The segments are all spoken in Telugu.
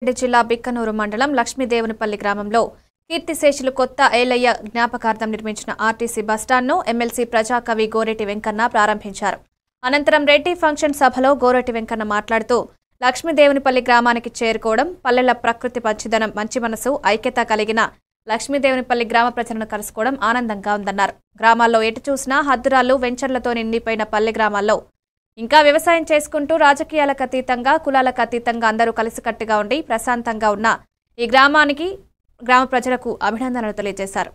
జిల్లా బిక్కనూరు మండలం లక్ష్మీదేవునిపల్లి గ్రామంలో కీర్తిశేషులు కొత్త ఏలయ్య జ్ఞాపకార్థం నిర్మించిన ఆర్టీసీ బస్టాండ్ను ఎమ్మెల్సీ ప్రజాకవి గోరెటి వెంకన్న ప్రారంభించారు. అనంతరం రెడ్డి ఫంక్షన్ సభలో గోరెటి వెంకన్న మాట్లాడుతూ లక్ష్మీదేవునిపల్లి గ్రామానికి చేరుకోవడం పల్లెల ప్రకృతి పచ్చిదనం మంచి మనసు ఐక్యత కలిగిన లక్ష్మీదేవునిపల్లి గ్రామ ప్రజలను కలుసుకోవడం ఆనందంగా ఉందన్నారు. గ్రామాల్లో ఎటు చూసినా హద్దురాలు వెంచర్లతో నిండిపోయిన పల్లె గ్రామాల్లో ఇంకా వ్యవసాయం చేసుకుంటూ రాజకీయాలకు అతీతంగా కులాలకు అతీతంగా అందరూ కలిసికట్టుగా ఉండి ప్రశాంతంగా ఉన్న ఈ గ్రామ ప్రజలకు అభినందనలు తెలియజేశారు.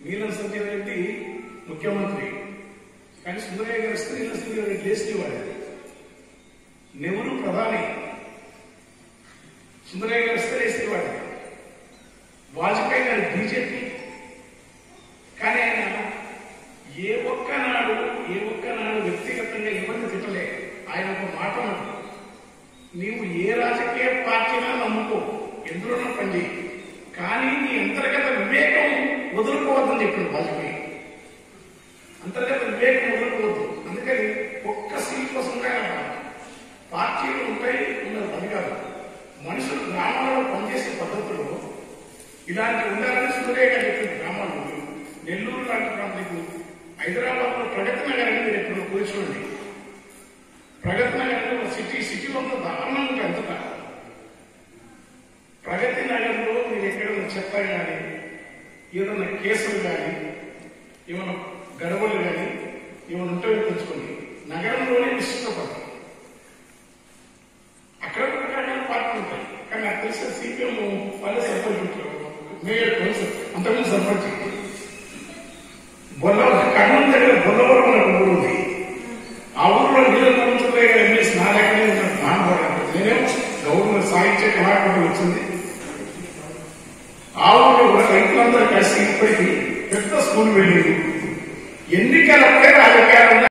నీలం సంజయ్ రెడ్డి ముఖ్యమంత్రి కానీ సుందరయ్య గారు వస్తే నీలం సంజయ్ రెడ్డి లేచి వాడారు. నెహ్రూ ప్రధాని, సుందరయ్య గారు వస్తే లేచి వాడారు. వాజ్పేయి గారు బీజేపీ, కానీ ఆయన ఏ ఒక్కనాడు వ్యక్తిగతంగా ఇబ్బంది తిట్టలే. ఆయన ఒక మాట అన్నాడు, నీవు ఏ రాజకీయ పార్టీనా నమ్ముకో, ఎందులోనూ పనిచేయి, కానీ నీ అంతర్గత వివేకం వదులుకోవద్దని చెప్పాడు వాజ్పేయి. అంతర్గత వివేకం వదులుకోవద్దు. అందుకని ఒక్క సీట్ కోసంగా పార్టీలు ఉంటాయి, ఉన్నది పని కాదు. మనుషులు గ్రామాలలో పనిచేసే పద్ధతుల్లో ఇలాంటి ఉండాలని సుందరయ్య గారు చెప్పిన గ్రామాల్లో నెల్లూరు లాంటి ప్రాంతానికి హైదరాబాద్ లో ప్రగతి నగర్ అని మీరు ఎప్పుడు కూర్చోండి. ప్రగతి నగర్ సిటీలో దారుణంగా ఉంటుంది. అంతటా ప్రగతి నగర్లో మీరు ఎక్కడైనా చెత్త కానీ ఏదైనా కేసులు కానీ ఏమైనా గడవలు కానీ ఏమైనా ఉంటే తెచ్చుకోండి. నగరంలోనే విస్తృతపడతాయి. అక్కడ పార్టీ ఉంటాయి, కానీ నాకు తెలిసిన సిపిఎం వాళ్ళే సర్పంచ్ మేయర్ అంతకుముందు సర్పంచ్ కర్నూలు దగ్గర బొల్లవరం అనే ఊరు ఉంది. ఆ ఊరిలో నీళ్ళు పంచుతాయి ఎమ్మెల్సీ నా దగ్గరే మానబడాలి. నేనేమో గవర్నమెంట్ సాహిత్య కళాకారులు వచ్చింది. ఆ ఊళ్ళో కూడా రైతులందరూ కలిసి ఇప్పటికీ పెద్ద స్కూల్ వెళ్ళి ఎన్నికలపై రాజకీయాలు